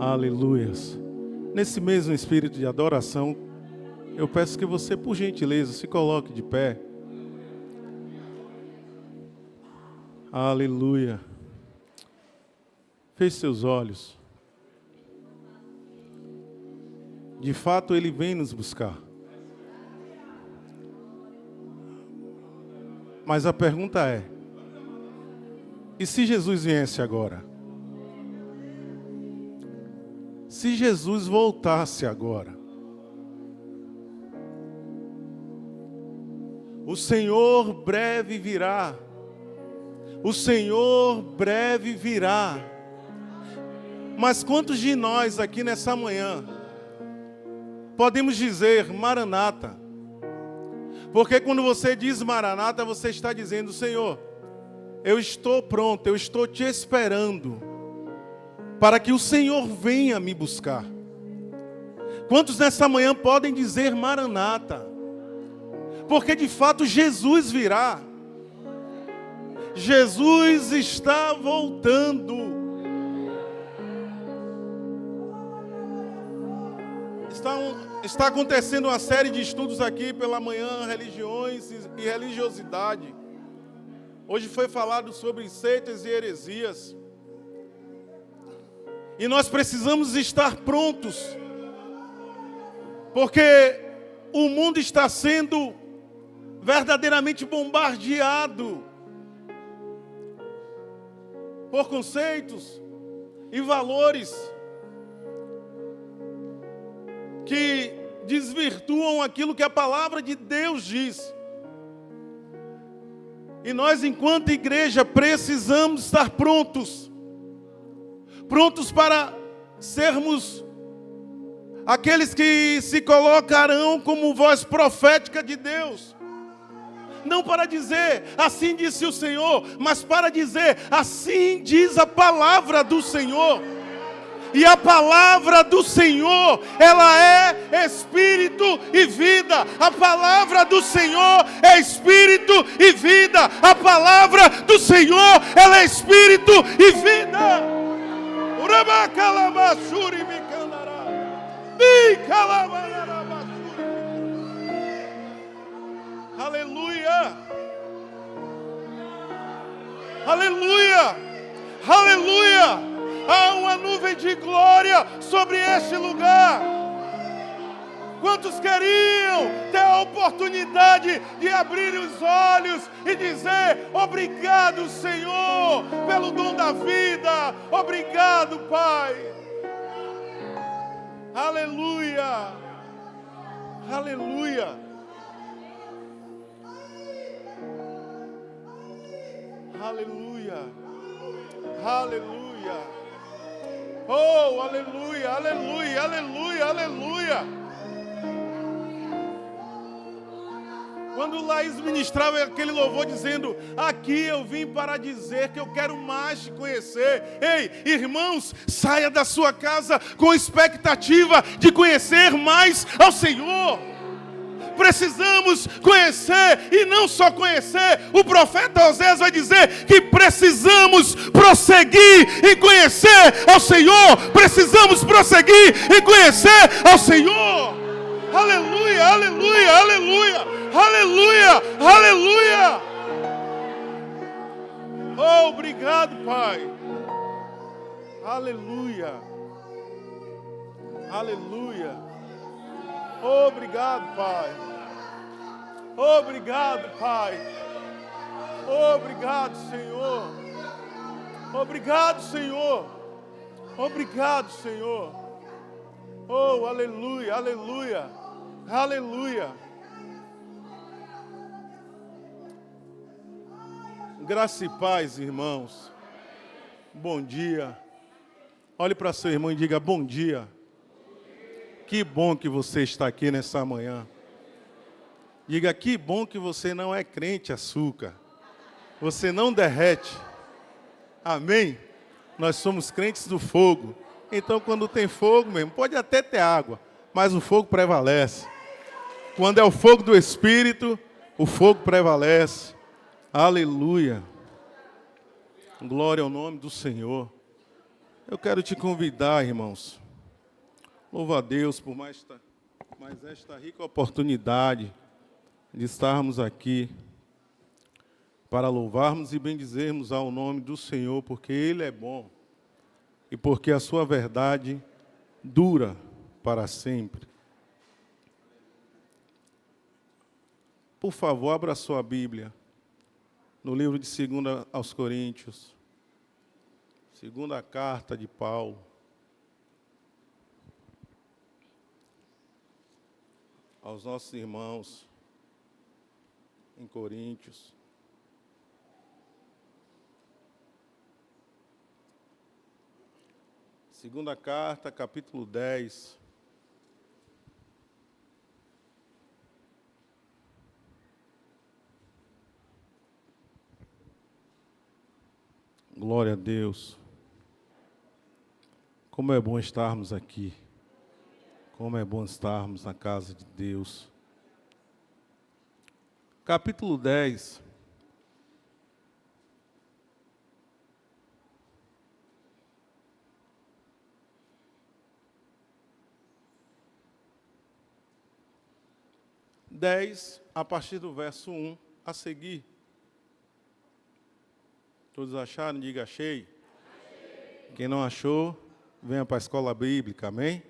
Aleluias. Nesse mesmo espírito de adoração, eu peço que você, por gentileza, se coloque de pé. Aleluia. Feche seus olhos. De fato, Ele vem nos buscar. Mas a pergunta é: e se Jesus viesse agora? Se Jesus voltasse agora? O Senhor breve virá. O Senhor breve virá. Mas quantos de nós aqui nessa manhã podemos dizer Maranata? Porque quando você diz Maranata, você está dizendo: Senhor, eu estou pronto, eu estou te esperando para que o Senhor venha me buscar. Quantos nessa manhã podem dizer Maranata? Porque de fato Jesus virá. Jesus está voltando. Está acontecendo uma série de estudos aqui pela manhã, religiões e religiosidade. Hoje foi falado sobre seitas e heresias. E nós precisamos estar prontos, porque o mundo está sendo verdadeiramente bombardeado por conceitos e valores que desvirtuam aquilo que a palavra de Deus diz. E nós, enquanto igreja, precisamos estar prontos para sermos aqueles que se colocarão como voz profética de Deus. Não para dizer, assim disse o Senhor, mas para dizer, assim diz a palavra do Senhor. E a palavra do Senhor, ela é espírito e vida. A palavra do Senhor é espírito e vida. A palavra do Senhor, ela é espírito e vida. Aleluia. Aleluia. Aleluia. Há uma nuvem de glória sobre este lugar. Quantos queriam ter a oportunidade de abrir os olhos e dizer: obrigado, Senhor, pelo dom da vida. Obrigado, Pai. Aleluia. Aleluia. Aleluia. Aleluia. Oh, aleluia, aleluia, aleluia, aleluia. Quando Laís ministrava aquele louvor dizendo: aqui eu vim para dizer que eu quero mais te conhecer. Ei, irmãos, saia da sua casa com expectativa de conhecer mais ao Senhor. Precisamos conhecer, e não só conhecer. O profeta Osés vai dizer que precisamos prosseguir e conhecer ao Senhor. Precisamos prosseguir e conhecer ao Senhor. Aleluia, aleluia, aleluia, aleluia, aleluia. Oh, obrigado, Pai. Aleluia, aleluia. Obrigado, Pai. Obrigado, Pai. Obrigado, Senhor. Obrigado, Senhor. Obrigado, Senhor. Oh, aleluia, aleluia, aleluia. Graça e paz, irmãos. Bom dia. Olhe para seu irmão e diga: bom dia. Que bom que você está aqui nessa manhã. Diga: que bom que você não é crente açúcar. Você não derrete. Amém? Nós somos crentes do fogo. Então, quando tem fogo mesmo, pode até ter água, mas o fogo prevalece. Quando é o fogo do Espírito, o fogo prevalece. Aleluia. Glória ao nome do Senhor. Eu quero te convidar, irmãos. Louvo a Deus por mais esta rica oportunidade de estarmos aqui para louvarmos e bendizermos ao nome do Senhor, porque Ele é bom e porque a sua verdade dura para sempre. Por favor, abra a sua Bíblia no livro de 2 aos Coríntios, segunda carta de Paulo. Aos nossos irmãos em Coríntios. Segunda carta, capítulo 10. Glória a Deus. Como é bom estarmos aqui. Como é bom estarmos na casa de Deus. Capítulo 10. A partir do verso 1 a seguir. Todos acharam? Diga achei. Quem não achou, venha para a escola bíblica, amém?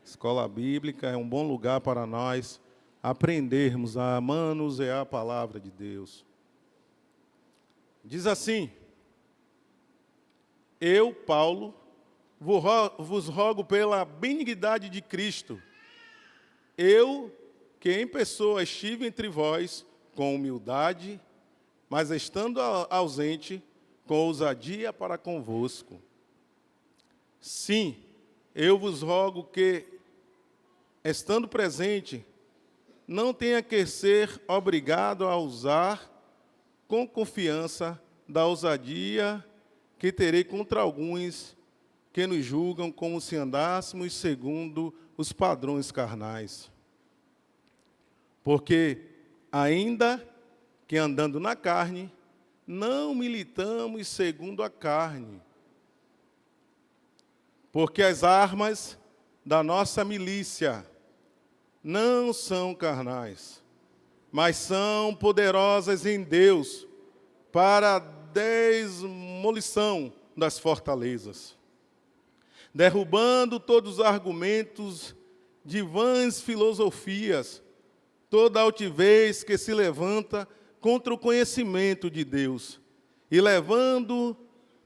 Escola bíblica é um bom lugar para nós aprendermos a manusear a palavra de Deus. Diz assim: eu, Paulo, vos rogo pela benignidade de Cristo, eu, que em pessoa estive entre vós com humildade, mas estando ausente, com ousadia para convosco. Sim, eu vos rogo que, estando presente, não tenha que ser obrigado a usar com confiança da ousadia que terei contra alguns que nos julgam como se andássemos segundo os padrões carnais. Porque, ainda que andando na carne, não militamos segundo a carne. Porque as armas da nossa milícia não são carnais, mas são poderosas em Deus para a demolição das fortalezas, derrubando todos os argumentos de vãs filosofias, toda altivez que se levanta contra o conhecimento de Deus, e levando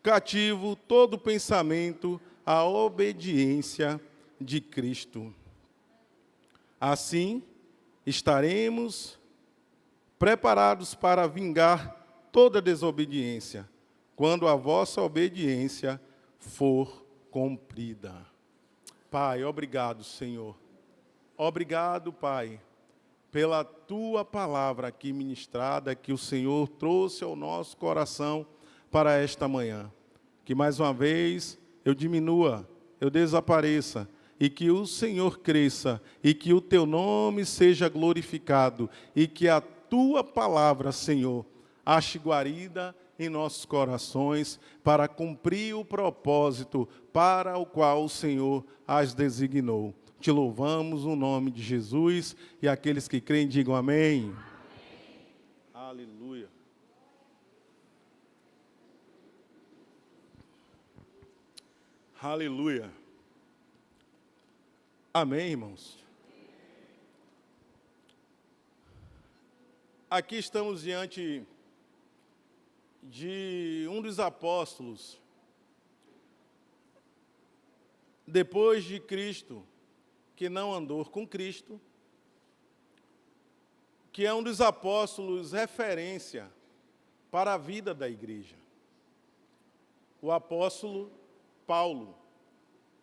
cativo todo pensamento à obediência de Cristo. Assim, estaremos preparados para vingar toda desobediência, quando a vossa obediência for cumprida. Pai, obrigado, Senhor. Obrigado, Pai, pela Tua palavra aqui ministrada, que o Senhor trouxe ao nosso coração para esta manhã. Que mais uma vez eu diminua, eu desapareça, e que o Senhor cresça, e que o Teu nome seja glorificado, e que a Tua palavra, Senhor, ache guarida em nossos corações, para cumprir o propósito para o qual o Senhor as designou. Te louvamos no nome de Jesus, e aqueles que creem digam amém. Amém. Aleluia. Aleluia. Amém, irmãos? Aqui estamos diante de um dos apóstolos, depois de Cristo, que não andou com Cristo, que é um dos apóstolos referência para a vida da igreja. O apóstolo Paulo,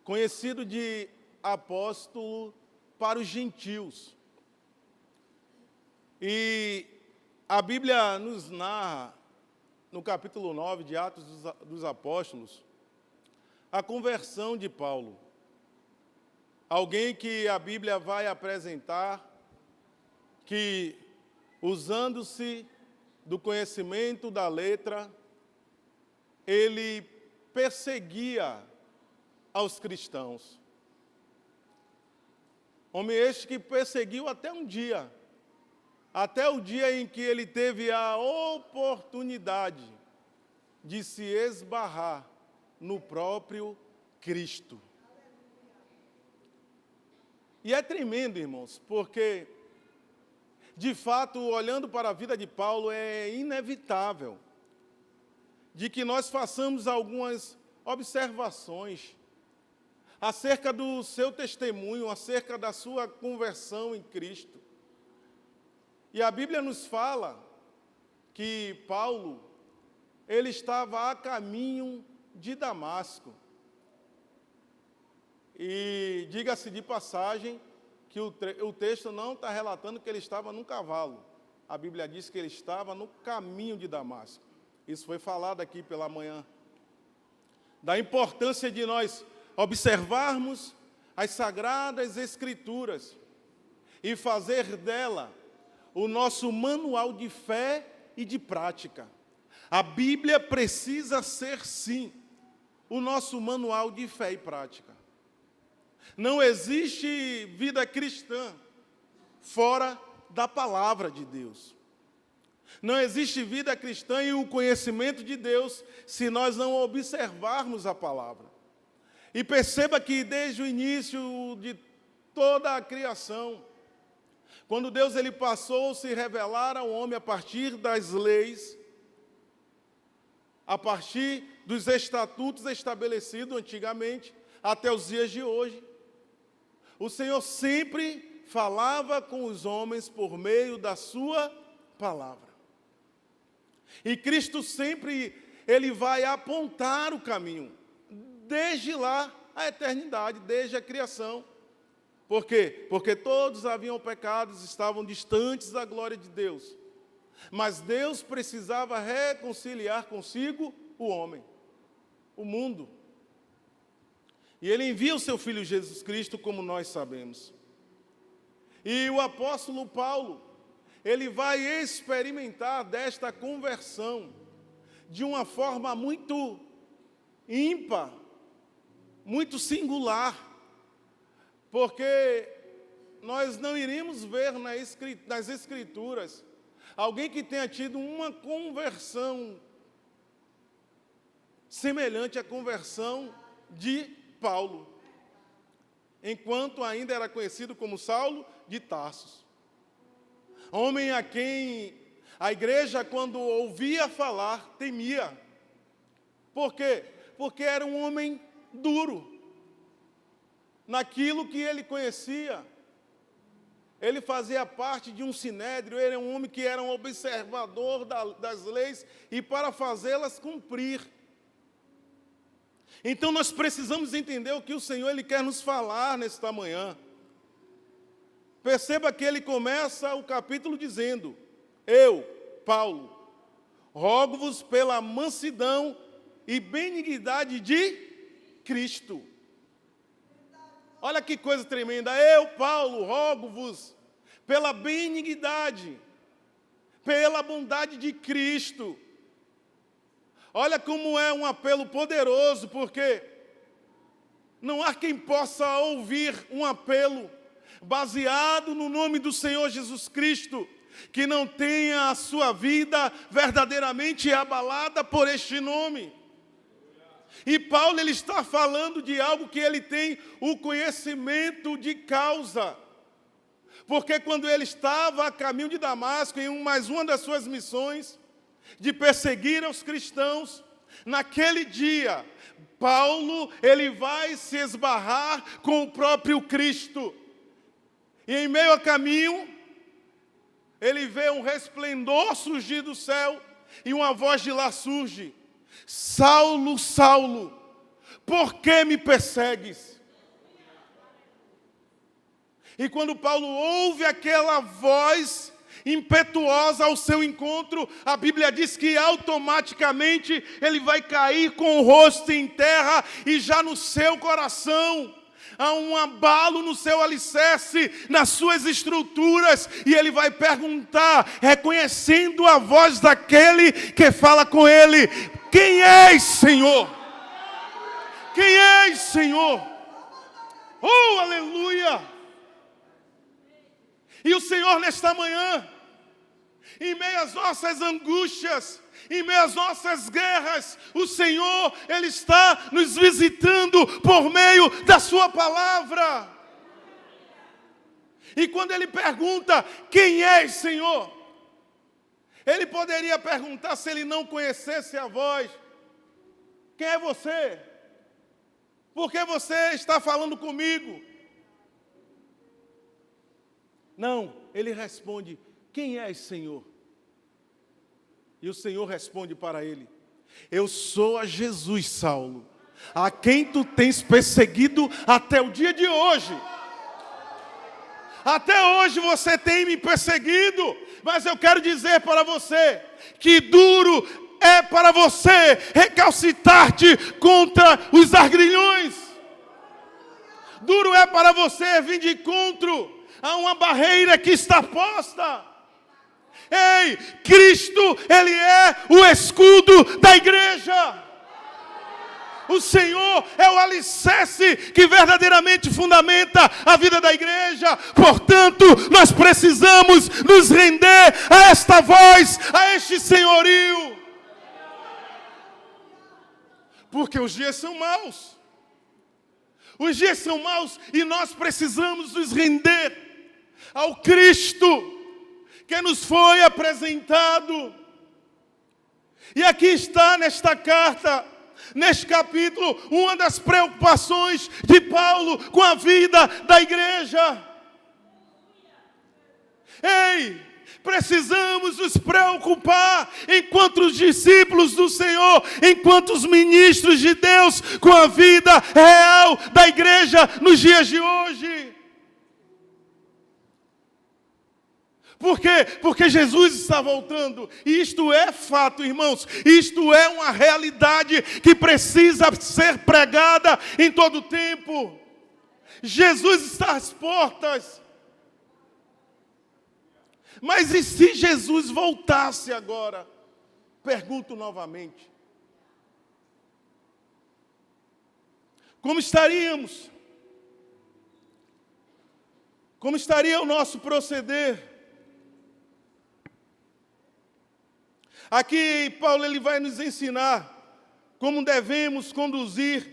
conhecido de apóstolo para os gentios. E a Bíblia nos narra, no capítulo 9 de Atos dos Apóstolos, a conversão de Paulo. Alguém que a Bíblia vai apresentar, que, usando-se do conhecimento da letra, ele perseguia aos cristãos. Homem este que perseguiu até o dia em que ele teve a oportunidade de se esbarrar no próprio Cristo. E é tremendo, irmãos, porque, de fato, olhando para a vida de Paulo, é inevitável de que nós façamos algumas observações acerca do seu testemunho, acerca da sua conversão em Cristo. E a Bíblia nos fala que Paulo, ele estava a caminho de Damasco. E diga-se de passagem que o texto não está relatando que ele estava num cavalo. A Bíblia diz que ele estava no caminho de Damasco. Isso foi falado aqui pela manhã. Da importância de nós observarmos as Sagradas Escrituras e fazer dela o nosso manual de fé e de prática. A Bíblia precisa ser, sim, o nosso manual de fé e prática. Não existe vida cristã fora da palavra de Deus. Não existe vida cristã e o conhecimento de Deus se nós não observarmos a palavra. E perceba que desde o início de toda a criação, quando Deus ele passou a se revelar ao homem a partir das leis, a partir dos estatutos estabelecidos antigamente, até os dias de hoje, o Senhor sempre falava com os homens por meio da sua palavra. E Cristo sempre, ele vai apontar o caminho, desde lá a eternidade, desde a criação. Por quê? Porque todos haviam pecados, estavam distantes da glória de Deus. Mas Deus precisava reconciliar consigo o homem, o mundo. E Ele envia o seu Filho Jesus Cristo, como nós sabemos. E o apóstolo Paulo, ele vai experimentar desta conversão de uma forma muito ímpar, muito singular, porque nós não iríamos ver nas Escrituras alguém que tenha tido uma conversão semelhante à conversão de Paulo, enquanto ainda era conhecido como Saulo de Tarso. Homem a quem a igreja, quando ouvia falar, temia. Por quê? Porque era um homem duro. Naquilo que ele conhecia, ele fazia parte de um sinédrio, ele era um homem que era um observador das leis e para fazê-las cumprir. Então nós precisamos entender o que o Senhor ele quer nos falar nesta manhã. Perceba que ele começa o capítulo dizendo: eu, Paulo, rogo-vos pela mansidão e benignidade de Cristo. Olha que coisa tremenda. Eu, Paulo, rogo-vos pela benignidade, pela bondade de Cristo. Olha como é um apelo poderoso, porque não há quem possa ouvir um apelo baseado no nome do Senhor Jesus Cristo, que não tenha a sua vida verdadeiramente abalada por este nome. E Paulo ele está falando de algo que ele tem o conhecimento de causa. Porque quando ele estava a caminho de Damasco, em mais uma das suas missões, de perseguir os cristãos, naquele dia, Paulo ele vai se esbarrar com o próprio Cristo. E em meio a caminho, ele vê um resplendor surgir do céu, e uma voz de lá surge: Saulo, Saulo, por que me persegues? E quando Paulo ouve aquela voz impetuosa ao seu encontro, a Bíblia diz que automaticamente ele vai cair com o rosto em terra, e já no seu coração há um abalo no seu alicerce, nas suas estruturas, e ele vai perguntar, reconhecendo a voz daquele que fala com ele: quem és, Senhor? Quem és, Senhor? Oh, aleluia! E o Senhor nesta manhã, em meio às nossas angústias, em meio às nossas guerras, o Senhor, Ele está nos visitando por meio da sua palavra. E quando Ele pergunta, quem és, Senhor? Ele poderia perguntar se Ele não conhecesse a voz. Quem é você? Por que você está falando comigo? Não, Ele responde, quem és, Senhor? E o Senhor responde para ele, eu sou a Jesus, Saulo, a quem tu tens perseguido até o dia de hoje. Até hoje você tem me perseguido, mas eu quero dizer para você que duro é para você recalcitar-te contra os arguilhões. Duro é para você vir de encontro a uma barreira que está posta. Ei, Cristo, Ele é o escudo da igreja. O Senhor é o alicerce que verdadeiramente fundamenta a vida da igreja. Portanto, nós precisamos nos render a esta voz, a este senhorio. Porque os dias são maus. Os dias são maus e nós precisamos nos render ao Cristo que nos foi apresentado. E aqui está nesta carta, neste capítulo, uma das preocupações de Paulo com a vida da igreja. Ei, precisamos nos preocupar enquanto os discípulos do Senhor, enquanto os ministros de Deus, com a vida real da igreja nos dias de hoje. Por quê? Porque Jesus está voltando. E isto é fato, irmãos. Isto é uma realidade que precisa ser pregada em todo o tempo. Jesus está às portas. Mas e se Jesus voltasse agora? Pergunto novamente. Como estaríamos? Como estaria o nosso proceder? Aqui Paulo ele vai nos ensinar como devemos conduzir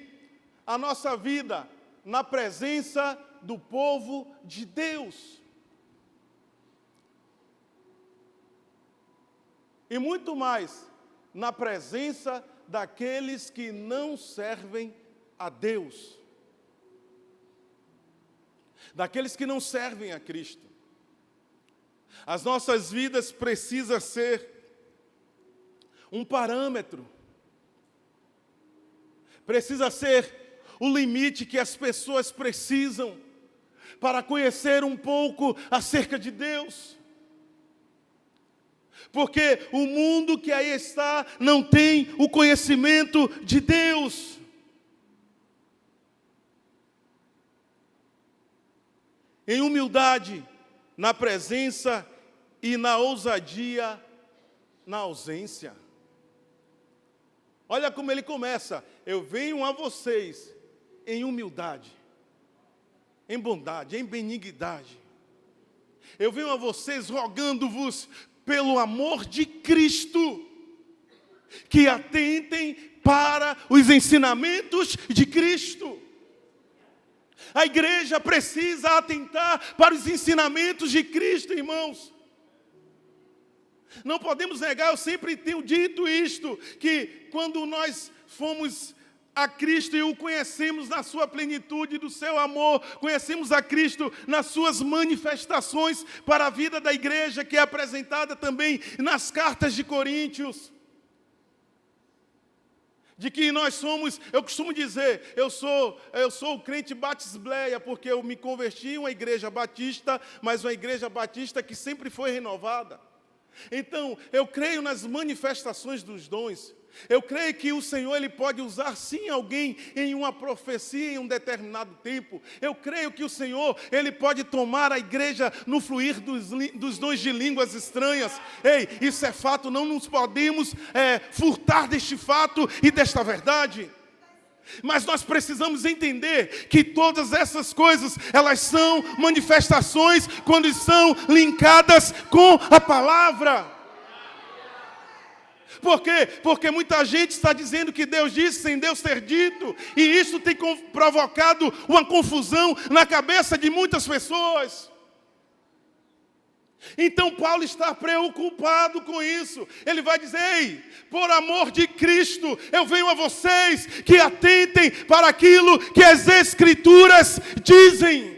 a nossa vida na presença do povo de Deus. E muito mais na presença daqueles que não servem a Deus. Daqueles que não servem a Cristo. As nossas vidas precisam ser um parâmetro. Precisa ser o limite que as pessoas precisam para conhecer um pouco acerca de Deus. Porque o mundo que aí está não tem o conhecimento de Deus. Em humildade, na presença e na ousadia, na ausência. Olha como ele começa. Eu venho a vocês em humildade, em bondade, em benignidade. Eu venho a vocês rogando-vos pelo amor de Cristo, que atentem para os ensinamentos de Cristo. A igreja precisa atentar para os ensinamentos de Cristo, irmãos. Não podemos negar, eu sempre tenho dito isto, que quando nós fomos a Cristo e o conhecemos na sua plenitude do seu amor, conhecemos a Cristo nas suas manifestações para a vida da igreja, que é apresentada também nas cartas de Coríntios. De que nós somos, eu costumo dizer, eu sou o crente batisbleia, porque eu me converti em uma igreja batista, mas uma igreja batista que sempre foi renovada. Então, eu creio nas manifestações dos dons. Eu creio que o Senhor ele pode usar sim alguém em uma profecia em um determinado tempo. Eu creio que o Senhor ele pode tomar a igreja no fluir dos dons de línguas estranhas. Ei, isso é fato, não nos podemos furtar deste fato e desta verdade. Mas nós precisamos entender que todas essas coisas, elas são manifestações quando são linkadas com a palavra. Por quê? Porque muita gente está dizendo que Deus disse sem Deus ter dito. E isso tem provocado uma confusão na cabeça de muitas pessoas. Então Paulo está preocupado com isso. Ele vai dizer: ei, por amor de Cristo, eu venho a vocês que atentem para aquilo que as Escrituras dizem.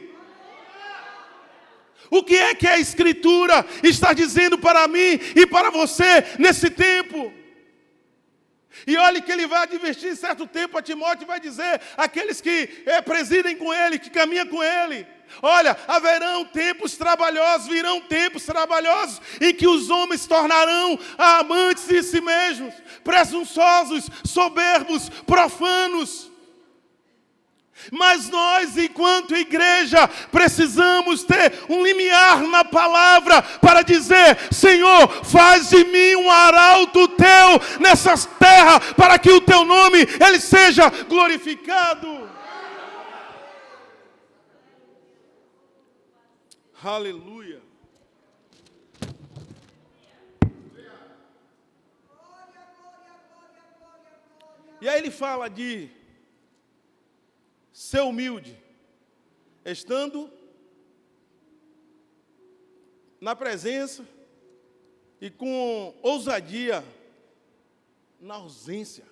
O que é que a Escritura está dizendo para mim e para você nesse tempo? E olhe que ele vai advertir em certo tempo a Timóteo e vai dizer: aqueles que presidem com ele, que caminham com ele, olha, haverão tempos trabalhosos, virão tempos trabalhosos, em que os homens tornarão amantes de si mesmos, presunçosos, soberbos, profanos. Mas nós, enquanto igreja, precisamos ter um limiar na palavra para dizer: Senhor, faz de mim um arauto teu nessa terra, para que o teu nome ele seja glorificado. Aleluia. E aí ele fala de ser humilde, estando na presença e com ousadia na ausência.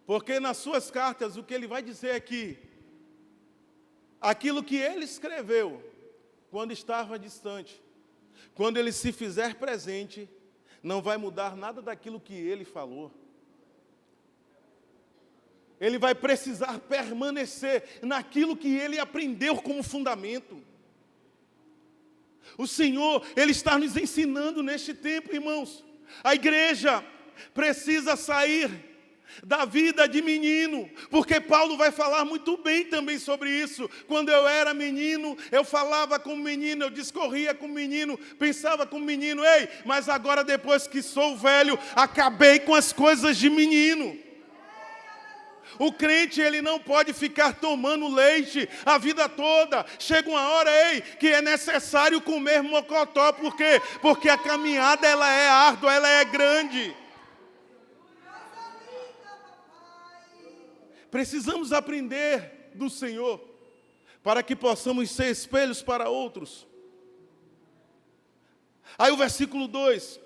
Porque nas suas cartas o que ele vai dizer é que aquilo que ele escreveu quando estava distante, quando ele se fizer presente, não vai mudar nada daquilo que ele falou. Ele vai precisar permanecer naquilo que ele aprendeu como fundamento. O Senhor, Ele está nos ensinando neste tempo, irmãos. A igreja precisa sair da vida de menino, porque Paulo vai falar muito bem também sobre isso. Quando eu era menino, eu falava como menino, eu discorria como menino, pensava como menino. Ei, mas agora depois que sou velho, acabei com as coisas de menino. O crente, ele não pode ficar tomando leite a vida toda. Chega uma hora, ei, que é necessário comer mocotó. Por quê? Porque a caminhada, ela é árdua, ela é grande. Precisamos aprender do Senhor, para que possamos ser espelhos para outros. Aí o versículo 2.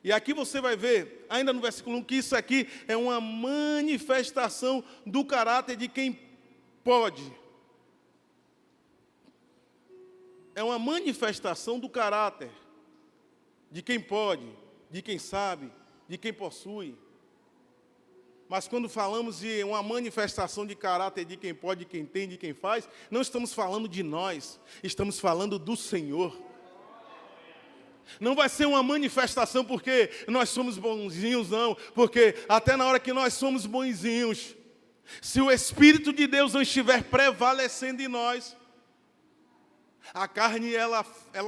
E aqui você vai ver, ainda no versículo 1, que isso aqui é uma manifestação do caráter de quem pode. É uma manifestação do caráter de quem pode, de quem sabe, de quem possui. Mas quando falamos de uma manifestação de caráter de quem pode, de quem tem, de quem faz, não estamos falando de nós, estamos falando do Senhor. Não vai ser uma manifestação porque nós somos bonzinhos, não. Porque até na hora que nós somos bonzinhos, se o Espírito de Deus não estiver prevalecendo em nós, a carne ela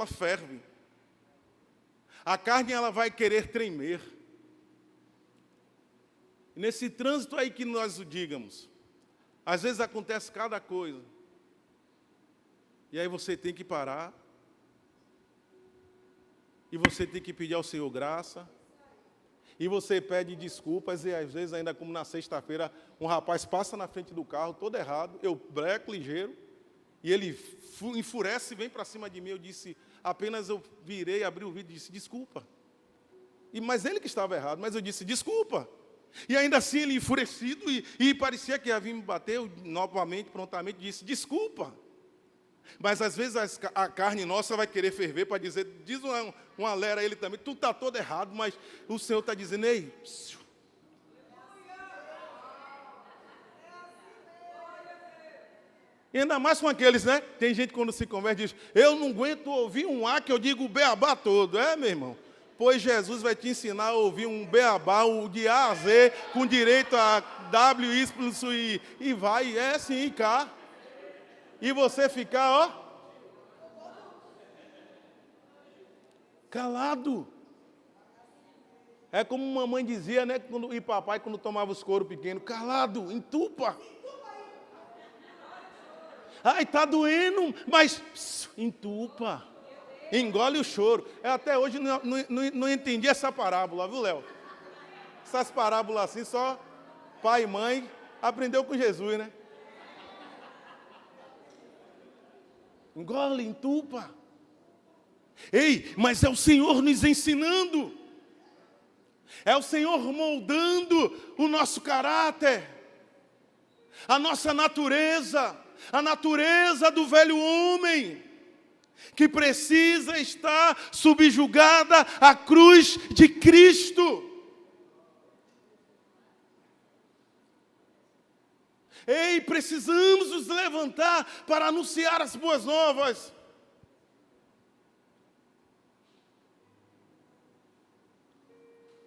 ferve. A carne ela vai querer tremer. Nesse trânsito aí que nós o digamos, às vezes acontece cada coisa. E aí você tem que parar. E você tem que pedir ao Senhor graça. E você pede desculpas. E às vezes, ainda como na sexta-feira, um rapaz passa na frente do carro, todo errado. Eu breco ligeiro. E ele enfurece e vem para cima de mim. Eu disse, apenas eu virei, abri o vidro e disse, desculpa. Mas ele que estava errado. Mas eu disse, desculpa. E ainda assim, ele enfurecido e parecia que ia vir me bater. Eu, novamente, prontamente, disse, desculpa. Mas às vezes a carne nossa vai querer ferver para dizer, diz uma lera a ele também, tu está todo errado, mas o Senhor está dizendo, ei. E ainda mais com aqueles, né? Tem gente quando se converte diz, eu não aguento ouvir um A que eu digo o beabá todo. É, meu irmão? Pois Jesus vai te ensinar a ouvir um beabá, o de A a Z, com direito a W, Y e vai, é sim, cá. E você ficar, ó, calado. É como mamãe dizia, né? E papai, quando tomava os coros pequenos, calado, entupa. Ai, tá doendo, mas entupa. Engole o choro. Eu até hoje não entendi essa parábola, viu, Léo? Essas parábolas assim, só pai e mãe aprendeu com Jesus, né? Engole, entupa. Ei, mas é o Senhor nos ensinando. É o Senhor moldando o nosso caráter, a nossa natureza, a natureza do velho homem, que precisa estar subjugada à cruz de Cristo. Ei, precisamos nos levantar para anunciar as boas novas.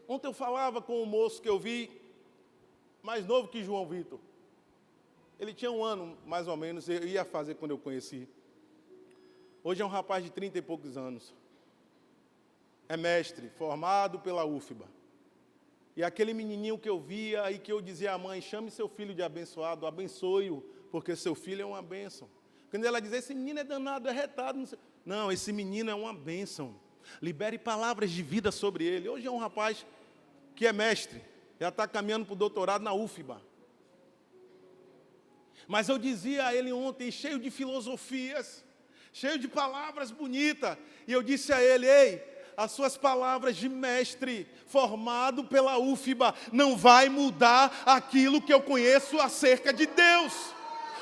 Ontem eu falava com um moço que eu vi, mais novo que João Vitor. Ele tinha 1 ano, mais ou menos, eu ia fazer quando eu conheci. Hoje é um rapaz de 30 e poucos anos. É mestre, formado pela UFBA. E aquele menininho que eu via e que eu dizia à mãe, chame seu filho de abençoado, abençoe-o, porque seu filho é uma bênção. Quando ela dizia, esse menino é danado, é retado. Não, esse menino é uma bênção. Libere palavras de vida sobre ele. Hoje é um rapaz que é mestre, já está caminhando para o doutorado na UFBA. Mas eu dizia a ele ontem, cheio de filosofias, cheio de palavras bonitas, e eu disse a ele, ei, as suas palavras de mestre, formado pela UFBA, não vai mudar aquilo que eu conheço acerca de Deus.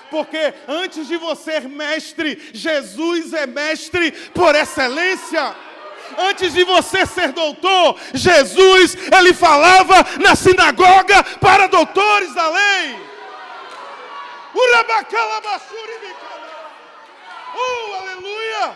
Porque antes de você ser mestre, Jesus é mestre por excelência. Antes de você ser doutor, Jesus, ele falava na sinagoga para doutores da lei. Aleluia!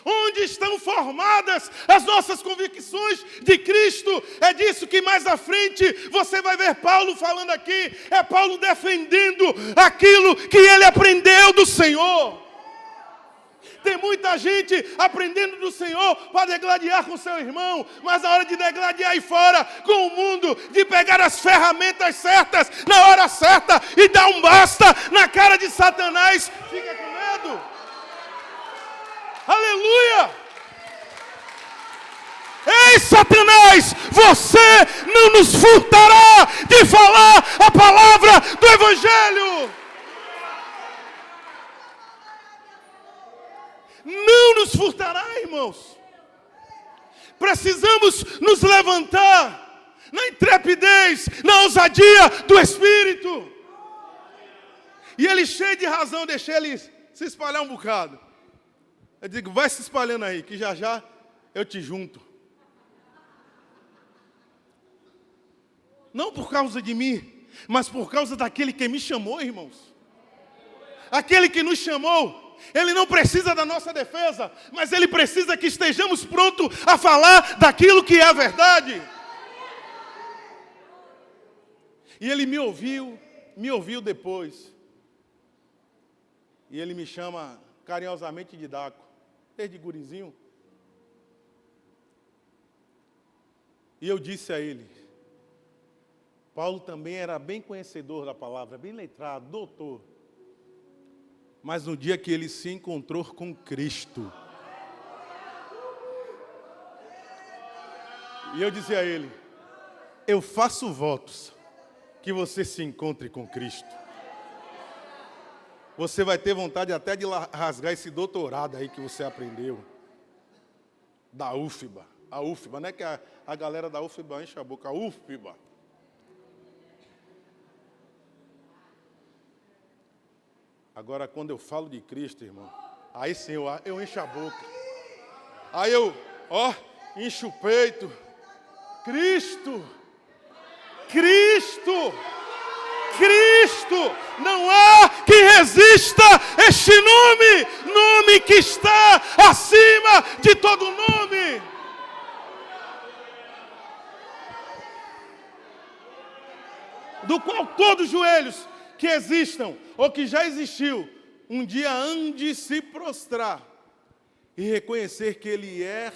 Onde estão formadas as nossas convicções de Cristo? É disso que mais à frente você vai ver Paulo falando aqui. É Paulo defendendo aquilo que ele aprendeu do Senhor. Tem muita gente aprendendo do Senhor para degladiar com seu irmão, mas na hora de degladiar aí fora com o mundo, de pegar as ferramentas certas na hora certa e dar um basta na cara de Satanás, fica com medo. Aleluia! Ei, Satanás, você não nos furtará de falar a palavra do Evangelho. Não nos furtará, irmãos. Precisamos nos levantar na intrepidez, na ousadia do Espírito. E ele, cheio de razão, deixei ele se espalhar um bocado. Eu digo, vai se espalhando aí, que já já eu te junto. Não por causa de mim, mas por causa daquele que me chamou, irmãos. Aquele que nos chamou. Ele não precisa da nossa defesa, mas ele precisa que estejamos prontos a falar daquilo que é a verdade. E ele me ouviu depois. E ele me chama carinhosamente de Daco, desde gurizinho. E eu disse a ele, Paulo também era bem conhecedor da palavra, bem letrado, doutor. Mas no dia que ele se encontrou com Cristo, e eu dizia a ele, eu faço votos que você se encontre com Cristo. Você vai ter vontade até de rasgar esse doutorado aí que você aprendeu, da UFBA. A UFBA, não é que a galera da UFBA enche a boca, a UFBA. Agora, quando eu falo de Cristo, irmão, aí sim eu encho a boca. Aí eu, encho o peito. Cristo! Cristo! Cristo! Não há que resista este nome que está acima de todo nome. Do qual todos os joelhos que existam, ou que já existiu, um dia hão de se prostrar e reconhecer que Ele é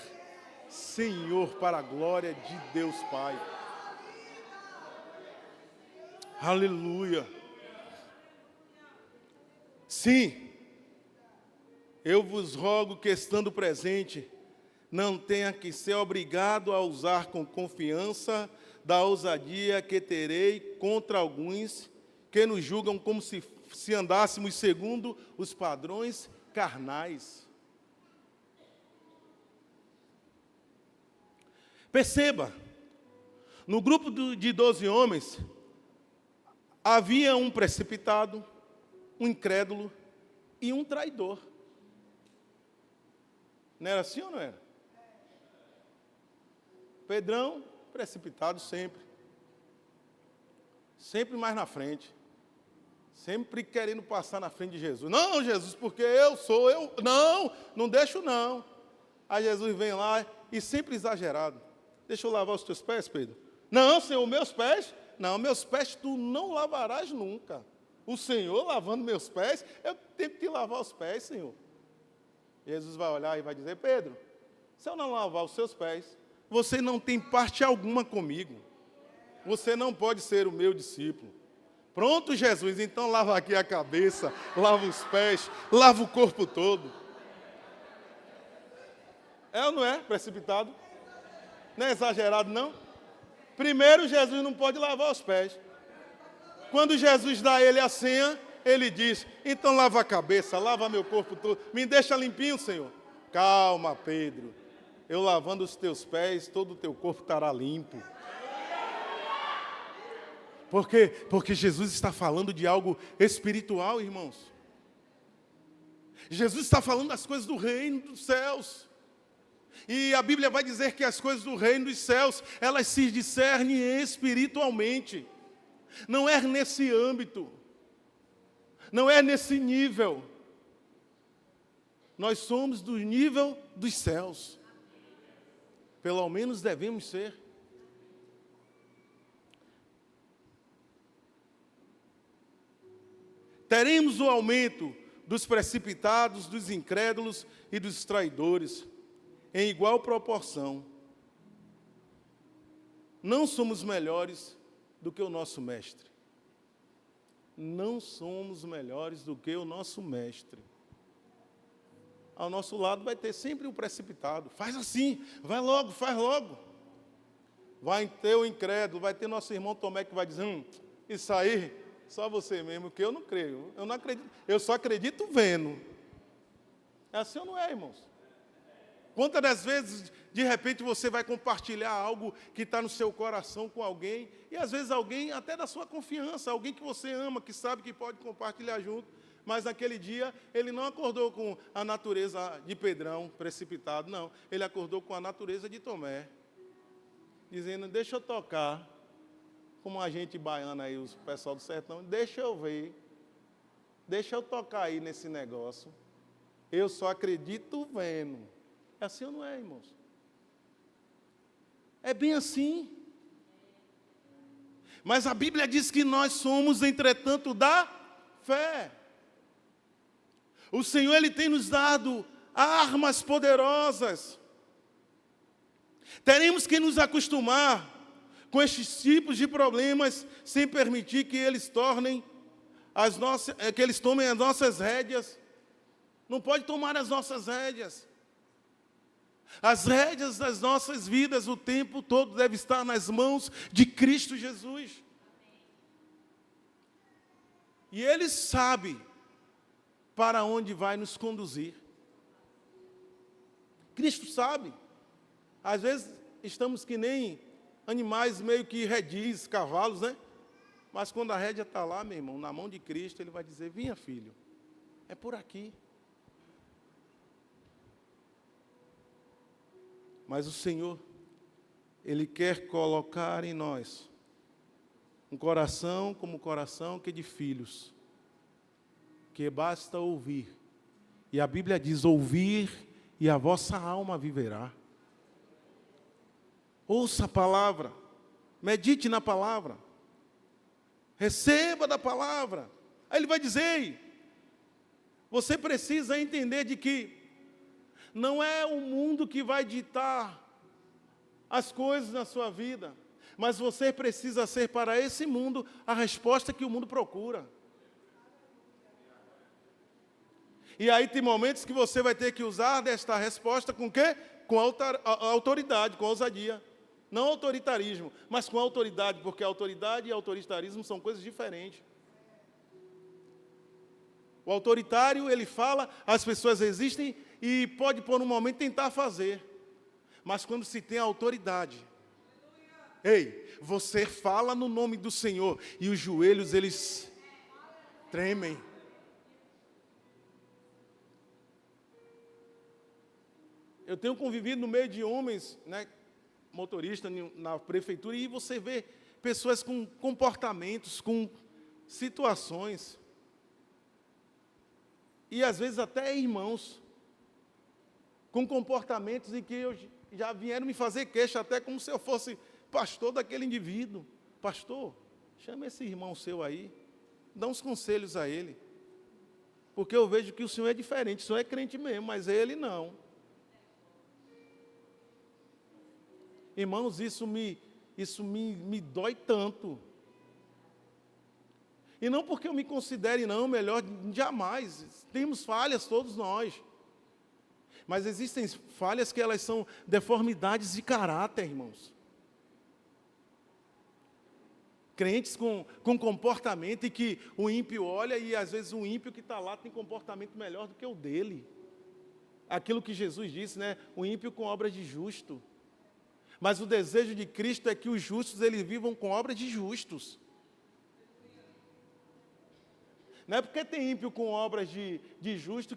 Senhor para a glória de Deus Pai. Aleluia. Sim, eu vos rogo que, estando presente, não tenha que ser obrigado a usar com confiança da ousadia que terei contra alguns que nos julgam como se andássemos segundo os padrões carnais. Perceba, no grupo de 12 homens, havia um precipitado, um incrédulo e um traidor. Não era assim ou não era? Pedrão, precipitado sempre. Sempre mais na frente. Sempre querendo passar na frente de Jesus. Não, Jesus, porque eu. Não, não deixo não. Aí Jesus vem lá e sempre exagerado. Deixa eu lavar os teus pés, Pedro. Não, Senhor, meus pés? Não, meus pés tu não lavarás nunca. O Senhor lavando meus pés, eu tenho que te lavar os pés, Senhor. Jesus vai olhar e vai dizer, Pedro, se eu não lavar os seus pés, você não tem parte alguma comigo. Você não pode ser o meu discípulo. Pronto, Jesus, então lava aqui a cabeça, lava os pés, lava o corpo todo. É ou não é precipitado? Não é exagerado, não? Primeiro, Jesus não pode lavar os pés. Quando Jesus dá a ele a senha, ele diz, então lava a cabeça, lava meu corpo todo, me deixa limpinho, Senhor. Calma, Pedro, eu lavando os teus pés, todo o teu corpo estará limpo. Por quê? Porque Jesus está falando de algo espiritual, irmãos. Jesus está falando das coisas do reino dos céus. E a Bíblia vai dizer que as coisas do reino dos céus, elas se discernem espiritualmente. Não é nesse âmbito. Não é nesse nível. Nós somos do nível dos céus. Pelo menos devemos ser. Teremos o aumento dos precipitados, dos incrédulos e dos traidores, em igual proporção. Não somos melhores do que o nosso mestre. Não somos melhores do que o nosso mestre. Ao nosso lado vai ter sempre um precipitado. Faz assim, vai logo, faz logo. Vai ter o incrédulo, vai ter nosso irmão Tomé que vai dizer, isso aí, só você mesmo, que eu não creio. Eu não acredito, eu só acredito vendo. É assim ou não é, irmãos? Quantas das vezes, de repente, você vai compartilhar algo que está no seu coração com alguém, e às vezes alguém, até da sua confiança, alguém que você ama, que sabe que pode compartilhar junto, mas naquele dia ele não acordou com a natureza de Pedrão, precipitado, não. Ele acordou com a natureza de Tomé, dizendo, deixa eu tocar, como a gente baiana aí, o pessoal do sertão, deixa eu ver, deixa eu tocar aí nesse negócio, eu só acredito vendo. É assim ou não é, irmãos? É bem assim. Mas a Bíblia diz que nós somos, entretanto, da fé. O Senhor, Ele tem nos dado armas poderosas. Teremos que nos acostumar com estes tipos de problemas, sem permitir que eles tomem as nossas rédeas. Não pode tomar as nossas rédeas. As rédeas das nossas vidas o tempo todo devem estar nas mãos de Cristo Jesus. E Ele sabe para onde vai nos conduzir. Cristo sabe. Às vezes estamos que nem animais meio que redis, cavalos, né? Mas quando a rédea está lá, meu irmão, na mão de Cristo, Ele vai dizer, vinha filho, é por aqui. Mas o Senhor, Ele quer colocar em nós um coração como o coração que é de filhos, que basta ouvir. E a Bíblia diz, ouvir e a vossa alma viverá. Ouça a palavra, medite na palavra, receba da palavra. Aí Ele vai dizer, você precisa entender de que Não é o mundo que vai ditar as coisas na sua vida, mas você precisa ser para esse mundo a resposta que o mundo procura. E aí tem momentos que você vai ter que usar desta resposta com o quê? Com autoridade, com ousadia. Não autoritarismo, mas com autoridade, porque autoridade e autoritarismo são coisas diferentes. O autoritário, ele fala, as pessoas existem e pode por um momento tentar fazer. Mas quando se tem autoridade, ei, você fala no nome do Senhor e os joelhos, eles tremem. Eu tenho convivido no meio de homens, né, motorista na prefeitura, e você vê pessoas com comportamentos, com situações, e às vezes até irmãos, com comportamentos em que já vieram me fazer queixa, até como se eu fosse pastor daquele indivíduo. Pastor, chama esse irmão seu aí, dá uns conselhos a ele, porque eu vejo que o senhor é diferente, o senhor é crente mesmo, mas ele não. Irmãos, isso me dói tanto. E não porque eu me considere não melhor, jamais. Temos falhas, todos nós. Mas existem falhas que elas são deformidades de caráter, irmãos. Crentes com comportamento e que o ímpio olha e às vezes o ímpio que está lá tem comportamento melhor do que o dele. Aquilo que Jesus disse, né? O ímpio com obras de justo. Mas o desejo de Cristo é que os justos eles vivam com obras de justos. Não é porque tem ímpio com obras de justo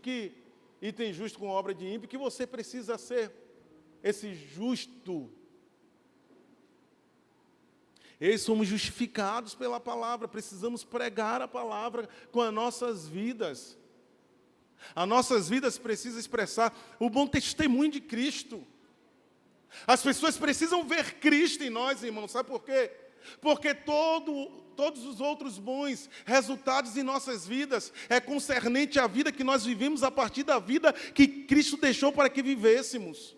e tem justo com obra de ímpio que você precisa ser esse justo. Eles somos justificados pela palavra, precisamos pregar a palavra com as nossas vidas. As nossas vidas precisam expressar o bom testemunho de Cristo. As pessoas precisam ver Cristo em nós, irmãos, sabe por quê? Porque todos os outros bons resultados em nossas vidas é concernente à vida que nós vivemos a partir da vida que Cristo deixou para que vivêssemos.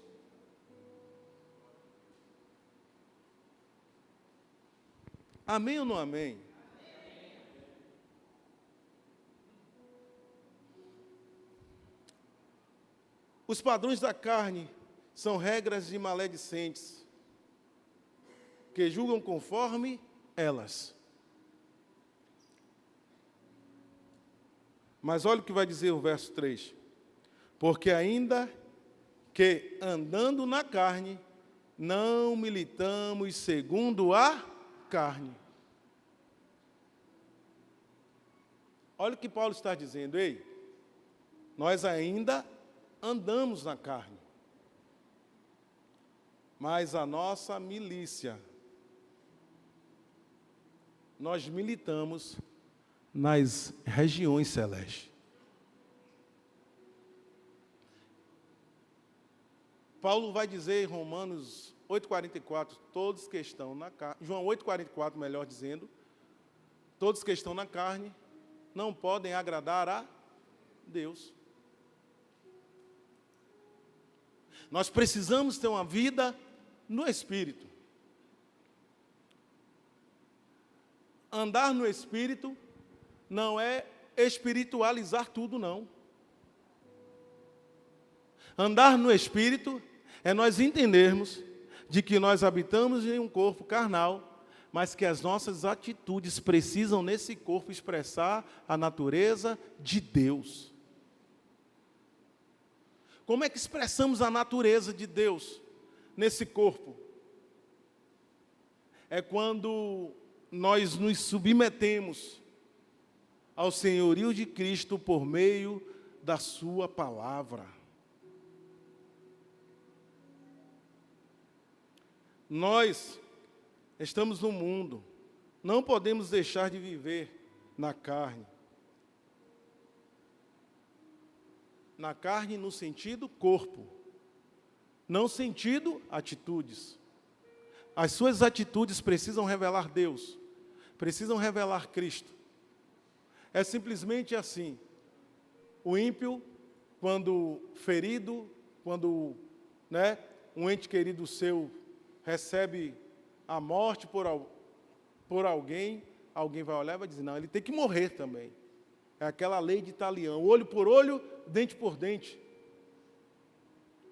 Amém ou não amém? Os padrões da carne são regras de maledicentes, que julgam conforme elas. Mas olha o que vai dizer o verso 3. Porque ainda que andando na carne, não militamos segundo a carne. Olha o que Paulo está dizendo, ei, nós ainda andamos na carne. Mas a nossa milícia, nós militamos nas regiões celestes. Paulo vai dizer em Romanos 8,44, todos que estão na carne, João 8,44, melhor dizendo, todos que estão na carne não podem agradar a Deus. Nós precisamos ter uma vida no Espírito. Andar no Espírito não é espiritualizar tudo, não. Andar no Espírito é nós entendermos de que nós habitamos em um corpo carnal, mas que as nossas atitudes precisam nesse corpo expressar a natureza de Deus. Como é que expressamos a natureza de Deus nesse corpo? É quando nós nos submetemos ao senhorio de Cristo por meio da sua palavra. Nós estamos no mundo, não podemos deixar de viver na carne. Na carne no sentido corpo, não sentido atitudes. As suas atitudes precisam revelar Deus, precisam revelar Cristo. É simplesmente assim. O ímpio, quando ferido, quando, né, um ente querido seu recebe a morte por alguém, alguém vai olhar e vai dizer, não, ele tem que morrer também. É aquela lei de Italião, olho por olho, dente por dente.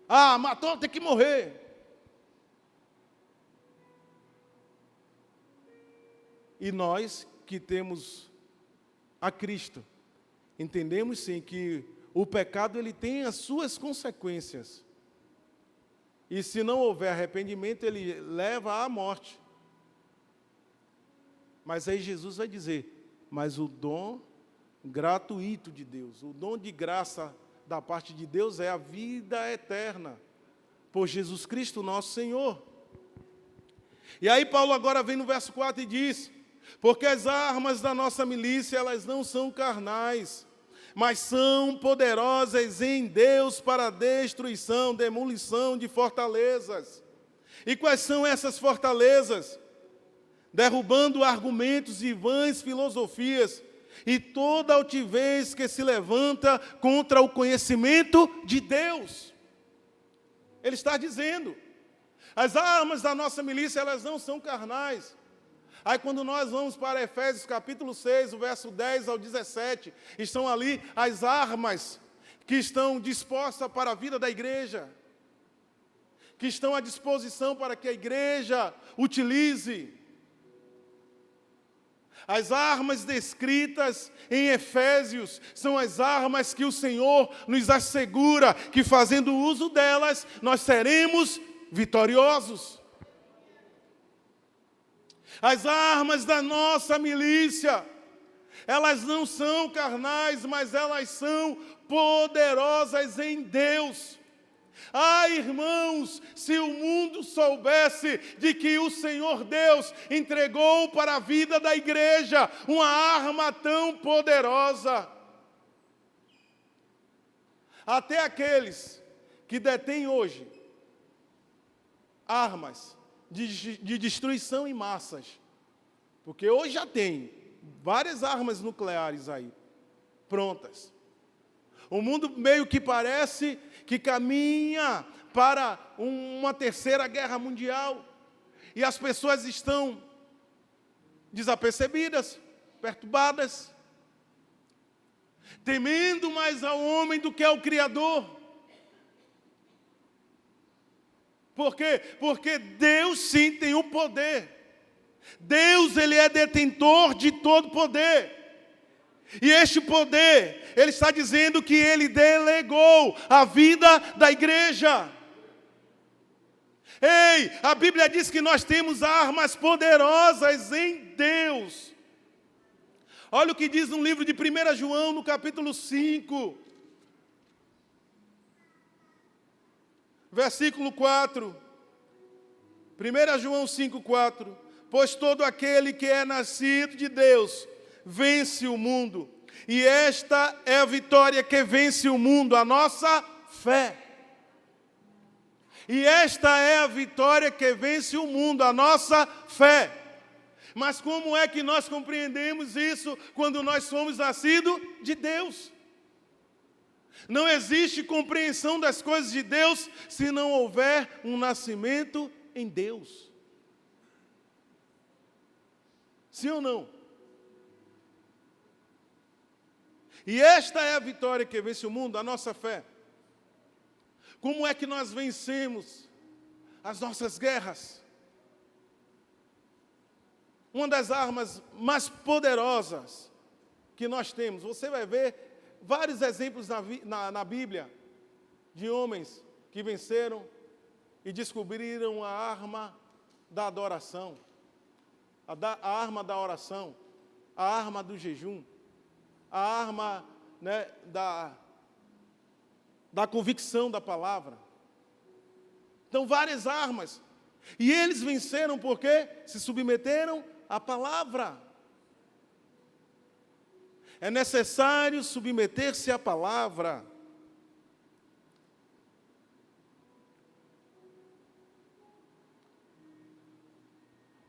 Ah, matou, tem que morrer. E nós que temos a Cristo, entendemos sim que o pecado ele tem as suas consequências. E se não houver arrependimento, ele leva à morte. Mas aí Jesus vai dizer, mas o dom gratuito de Deus, o dom de graça da parte de Deus é a vida eterna, por Jesus Cristo nosso Senhor. E aí Paulo agora vem no verso 4 e diz, porque as armas da nossa milícia, elas não são carnais, mas são poderosas em Deus para a destruição, demolição de fortalezas. E quais são essas fortalezas? Derrubando argumentos e vãs filosofias, e toda altivez que se levanta contra o conhecimento de Deus. Ele está dizendo, as armas da nossa milícia, elas não são carnais. Aí quando nós vamos para Efésios capítulo 6, o verso 10 ao 17, estão ali as armas que estão dispostas para a vida da igreja, que estão à disposição para que a igreja utilize. As armas descritas em Efésios são as armas que o Senhor nos assegura que fazendo uso delas, nós seremos vitoriosos. As armas da nossa milícia, elas não são carnais, mas elas são poderosas em Deus. Ah, irmãos, se o mundo soubesse de que o Senhor Deus entregou para a vida da igreja uma arma tão poderosa. Até aqueles que detêm hoje armas de destruição em massas, porque hoje já tem várias armas nucleares aí, prontas. O mundo meio que parece que caminha para uma terceira guerra mundial, e as pessoas estão desapercebidas, perturbadas, temendo mais ao homem do que ao Criador. Por quê? Porque Deus sim tem o poder. Deus, ele é detentor de todo poder. E este poder, ele está dizendo que ele delegou a vida da igreja. Ei, a Bíblia diz que nós temos armas poderosas em Deus. Olha o que diz no livro de 1 João, no capítulo 5. Versículo 4, 1 João 5, 4, pois todo aquele que é nascido de Deus vence o mundo, e esta é a vitória que vence o mundo, a nossa fé. E esta é a vitória que vence o mundo, a nossa fé. Mas como é que nós compreendemos isso quando nós somos nascidos de Deus? Não existe compreensão das coisas de Deus se não houver um nascimento em Deus. Sim ou não? E esta é a vitória que vence o mundo, a nossa fé. Como é que nós vencemos as nossas guerras? Uma das armas mais poderosas que nós temos, você vai ver vários exemplos na Bíblia de homens que venceram e descobriram a arma da adoração, a arma da oração, a arma do jejum, a arma, né, da convicção da palavra. Então, várias armas. E eles venceram porque se submeteram à palavra. É necessário submeter-se à palavra.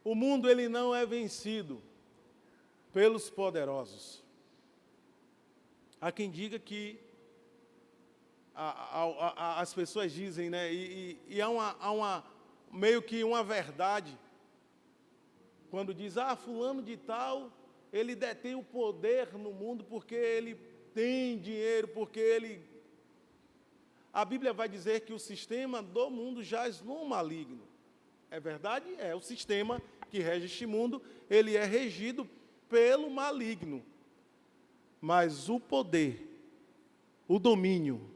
O mundo, ele não é vencido pelos poderosos. Há quem diga que as pessoas dizem, né? E há uma meio que uma verdade. Quando diz, fulano de tal, ele detém o poder no mundo porque ele tem dinheiro, porque ele... A Bíblia vai dizer que o sistema do mundo jaz no maligno. É verdade? É. O sistema que rege este mundo, ele é regido pelo maligno. Mas o poder, o domínio,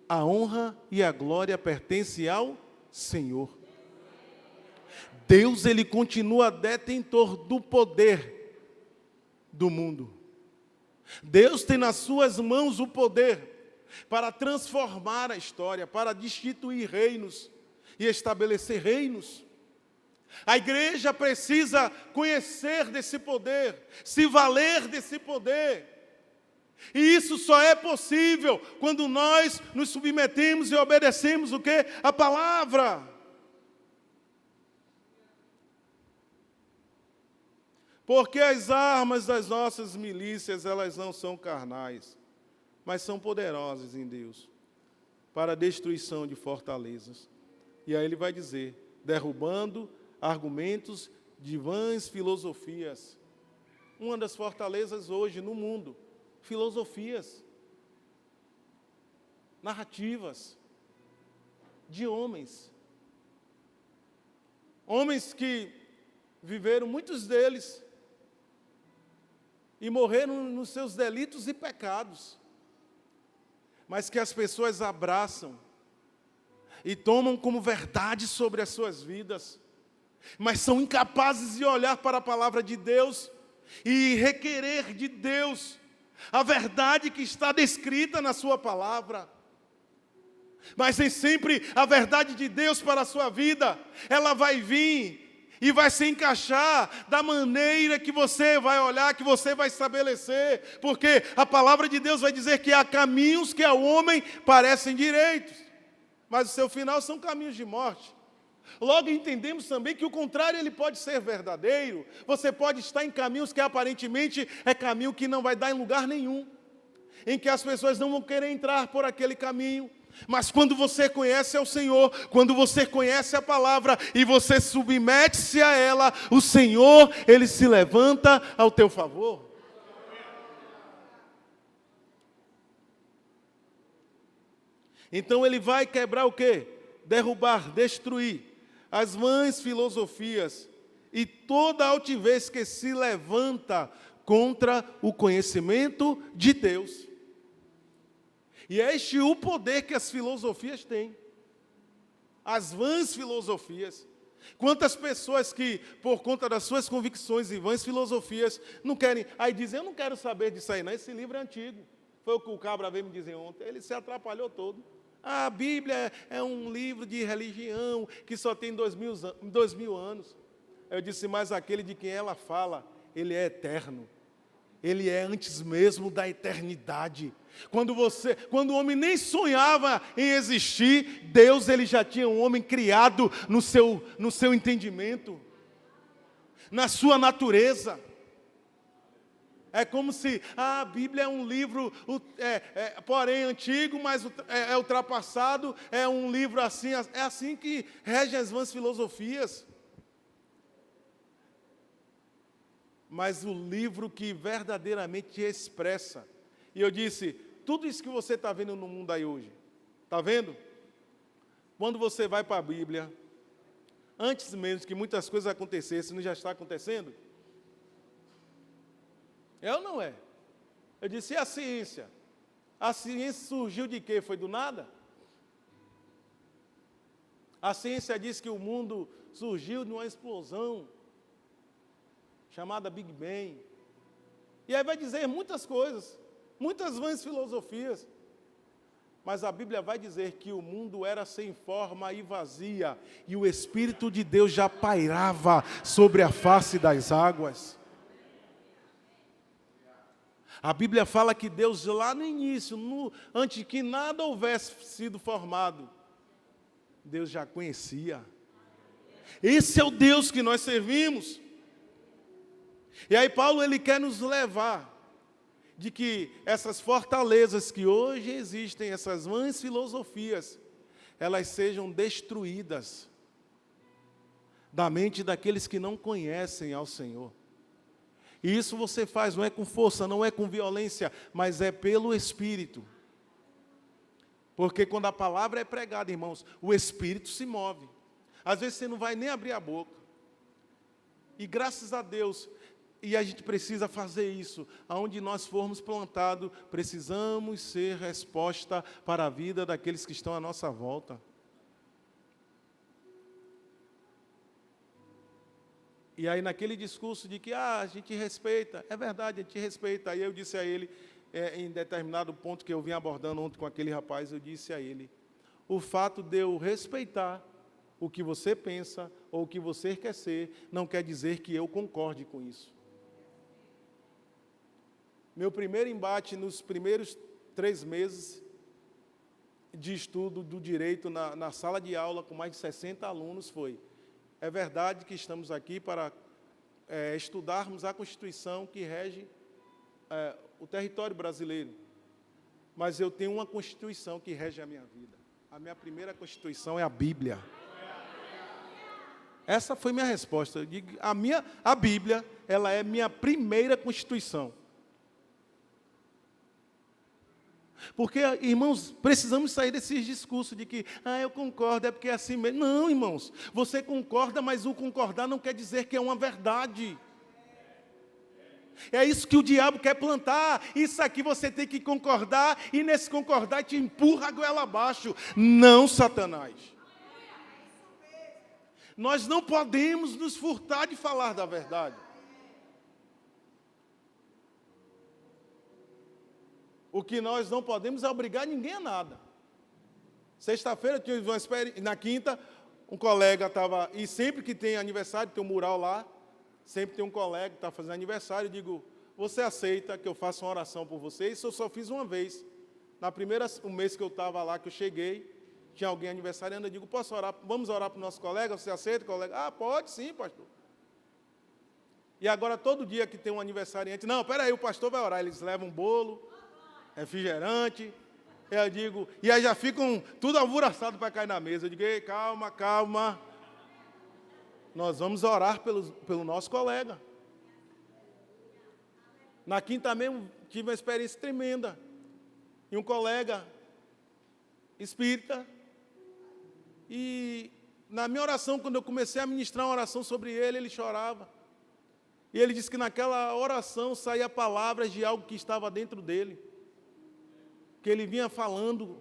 a honra e a glória pertencem ao Senhor. Deus, ele continua detentor do poder do mundo. Deus tem nas suas mãos o poder para transformar a história, para destituir reinos e estabelecer reinos. A igreja precisa conhecer desse poder, se valer desse poder. E isso só é possível quando nós nos submetemos e obedecemos o quê? A palavra. Porque as armas das nossas milícias, elas não são carnais, mas são poderosas em Deus, para a destruição de fortalezas. E aí ele vai dizer, derrubando argumentos de vãs filosofias. Uma das fortalezas hoje no mundo, filosofias, narrativas de homens. Homens que viveram, muitos deles, e morreram nos seus delitos e pecados, mas que as pessoas abraçam e tomam como verdade sobre as suas vidas, mas são incapazes de olhar para a palavra de Deus e requerer de Deus a verdade que está descrita na sua palavra. Mas nem sempre a verdade de Deus para a sua vida, ela vai vir e vai se encaixar da maneira que você vai olhar, que você vai estabelecer, porque a palavra de Deus vai dizer que há caminhos que ao homem parecem direitos, mas o seu final são caminhos de morte. Logo entendemos também que o contrário ele pode ser verdadeiro. Você pode estar em caminhos que aparentemente é caminho que não vai dar em lugar nenhum, em que as pessoas não vão querer entrar por aquele caminho. Mas quando você conhece ao Senhor, quando você conhece a palavra e você submete-se a ela, o Senhor, ele se levanta ao teu favor. Então ele vai quebrar o quê? Derrubar, destruir as vãs filosofias e toda altivez que se levanta contra o conhecimento de Deus. E é este o poder que as filosofias têm. As vãs filosofias. Quantas pessoas que, por conta das suas convicções e vãs filosofias, não querem... Aí dizem, eu não quero saber disso aí não, esse livro é antigo. Foi o que o Cabra veio me dizer ontem, ele se atrapalhou todo. A Bíblia é um livro de religião que só tem 2000 anos. Eu disse, mas aquele de quem ela fala, ele é eterno. Ele é antes mesmo da eternidade. Quando o homem nem sonhava em existir, Deus ele já tinha um homem criado no seu entendimento, na sua natureza. É como se a Bíblia é um livro, porém antigo, mas é ultrapassado, é um livro assim, é assim que rege as vãs filosofias. Mas o livro que verdadeiramente expressa. E eu disse, tudo isso que você está vendo no mundo aí hoje, está vendo? Quando você vai para a Bíblia, antes mesmo que muitas coisas acontecessem, não já está acontecendo? É ou não é? Eu disse, e a ciência? A ciência surgiu de quê? Foi do nada? A ciência diz que o mundo surgiu de uma explosão chamada Big Bang. E aí vai dizer muitas coisas, muitas vãs filosofias. Mas a Bíblia vai dizer que o mundo era sem forma e vazia, e o Espírito de Deus já pairava sobre a face das águas. A Bíblia fala que Deus lá no início, antes que nada houvesse sido formado, Deus já conhecia. Esse é o Deus que nós servimos. E aí Paulo ele quer nos levar de que essas fortalezas que hoje existem, essas vãs filosofias, elas sejam destruídas da mente daqueles que não conhecem ao Senhor. E isso você faz, não é com força, não é com violência, mas é pelo Espírito. Porque quando a palavra é pregada, irmãos, o Espírito se move. Às vezes você não vai nem abrir a boca. E graças a Deus, e a gente precisa fazer isso, aonde nós formos plantados, precisamos ser resposta para a vida daqueles que estão à nossa volta. E aí naquele discurso de que a gente respeita, é verdade, a gente respeita. Aí eu disse a ele, em determinado ponto que eu vim abordando ontem com aquele rapaz, eu disse a ele, o fato de eu respeitar o que você pensa ou o que você quer ser, não quer dizer que eu concorde com isso. Meu primeiro embate nos primeiros 3 meses de estudo do direito na sala de aula com mais de 60 alunos foi: é verdade que estamos aqui para estudarmos a Constituição que rege o território brasileiro, mas eu tenho uma Constituição que rege a minha vida. A minha primeira Constituição é a Bíblia. Essa foi minha resposta. Eu digo, a Bíblia, ela é minha primeira Constituição. Porque, irmãos, precisamos sair desses discursos de que, eu concordo, é porque é assim mesmo. Não, irmãos, você concorda, mas o concordar não quer dizer que é uma verdade. É isso que o diabo quer plantar. Isso aqui você tem que concordar, e nesse concordar te empurra a goela abaixo. Não, Satanás. Nós não podemos nos furtar de falar da verdade. O que nós não podemos é obrigar ninguém a nada. Sexta-feira, na quinta, um colega estava... E sempre que tem aniversário, tem um mural lá, sempre tem um colega que está fazendo aniversário, eu digo, você aceita que eu faça uma oração por você? Isso eu só fiz uma vez. Na primeira mês que eu estava lá, que eu cheguei, tinha alguém aniversariando, eu digo, posso orar? Vamos orar para o nosso colega? Você aceita, colega? Pode sim, pastor. E agora, todo dia que tem um aniversariante, não, peraí, o pastor vai orar, eles levam um bolo, refrigerante, eu digo, e aí já ficam tudo alvoroçado para cair na mesa. Eu digo, ei, calma, calma. Nós vamos orar pelo nosso colega. Na quinta mesmo, tive uma experiência tremenda. E um colega espírita, e na minha oração, quando eu comecei a ministrar uma oração sobre ele, ele chorava. E ele disse que naquela oração saía palavras de algo que estava dentro dele, que ele vinha falando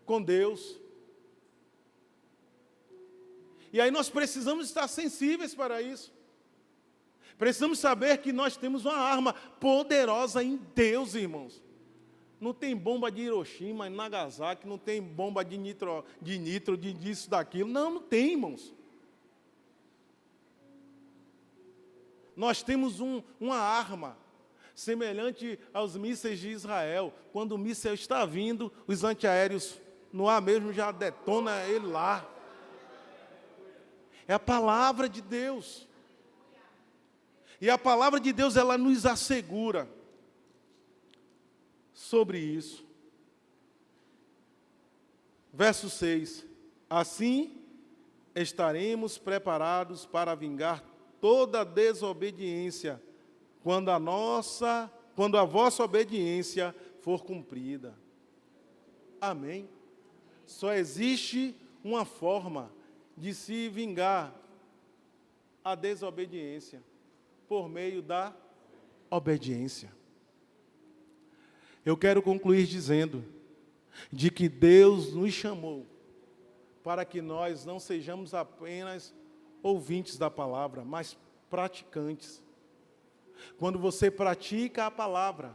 com Deus. E aí nós precisamos estar sensíveis para isso. Precisamos saber que nós temos uma arma poderosa em Deus, irmãos. Não tem bomba de Hiroshima, Nagasaki, não tem bomba de nitro, de disso, daquilo. Não tem, irmãos. Nós temos uma arma semelhante aos mísseis de Israel. Quando o míssel está vindo, os antiaéreos no ar mesmo já detona ele lá. É a palavra de Deus. E a palavra de Deus, ela nos assegura sobre isso. Verso 6. Assim estaremos preparados para vingar toda desobediência, quando a vossa obediência for cumprida. Amém. Só existe uma forma de se vingar a desobediência, por meio da obediência. Eu quero concluir dizendo de que Deus nos chamou para que nós não sejamos apenas ouvintes da palavra, mas praticantes. Quando você pratica a palavra,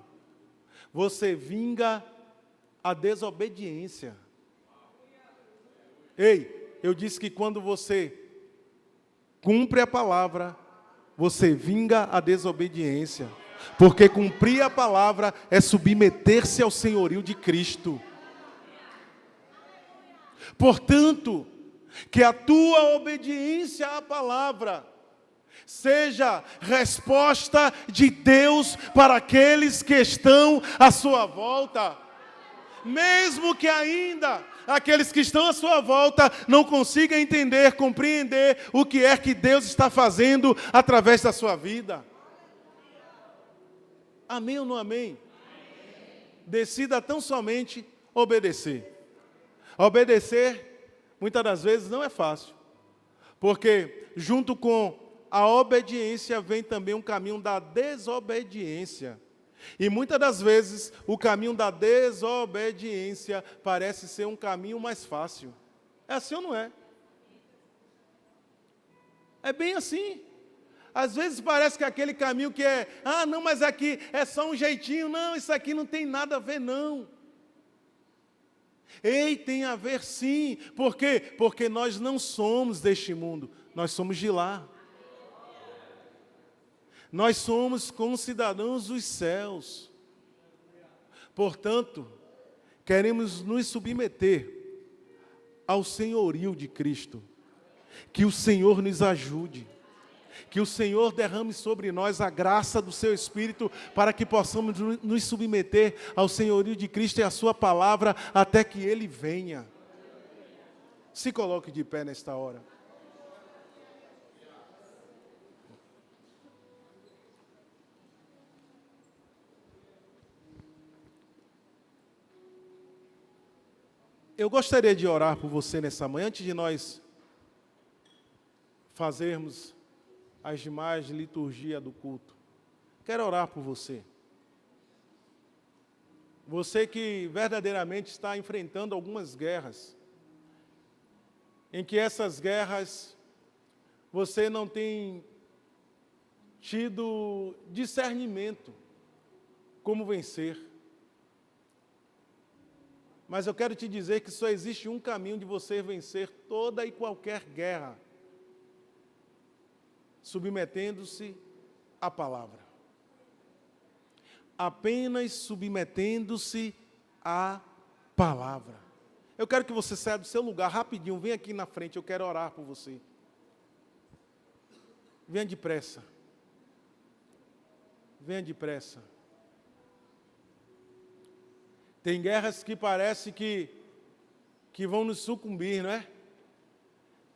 você vinga a desobediência. Ei, eu disse que quando você cumpre a palavra, você vinga a desobediência. Porque cumprir a palavra é submeter-se ao senhorio de Cristo. Portanto, que a tua obediência à palavra Seja resposta de Deus para aqueles que estão à sua volta. Mesmo que ainda aqueles que estão à sua volta não consigam entender, compreender o que é que Deus está fazendo através da sua vida. Amém ou não amém? Decida tão somente obedecer. Obedecer, muitas das vezes, não é fácil. Porque junto com a obediência vem também um caminho da desobediência. E muitas das vezes o caminho da desobediência parece ser um caminho mais fácil. É assim ou não é? É bem assim. Às vezes parece que aquele caminho que é, não, mas aqui é só um jeitinho. Não, isso aqui não tem nada a ver, não. Ei, tem a ver sim. Por quê? Porque nós não somos deste mundo, nós somos de lá. Nós somos concidadãos dos céus. Portanto, queremos nos submeter ao senhorio de Cristo. Que o Senhor nos ajude. Que o Senhor derrame sobre nós a graça do seu Espírito para que possamos nos submeter ao senhorio de Cristo e à sua palavra até que Ele venha. Se coloque de pé nesta hora. Eu gostaria de orar por você nessa manhã, antes de nós fazermos as demais liturgia do culto. Quero orar por você. Você que verdadeiramente está enfrentando algumas guerras, em que essas guerras você não tem tido discernimento como vencer. Mas eu quero te dizer que só existe um caminho de você vencer toda e qualquer guerra, submetendo-se à palavra. Apenas submetendo-se à palavra. Eu quero que você saia do seu lugar rapidinho, vem aqui na frente, eu quero orar por você. Venha depressa. Venha depressa. Tem guerras que parece que vão nos sucumbir, não é?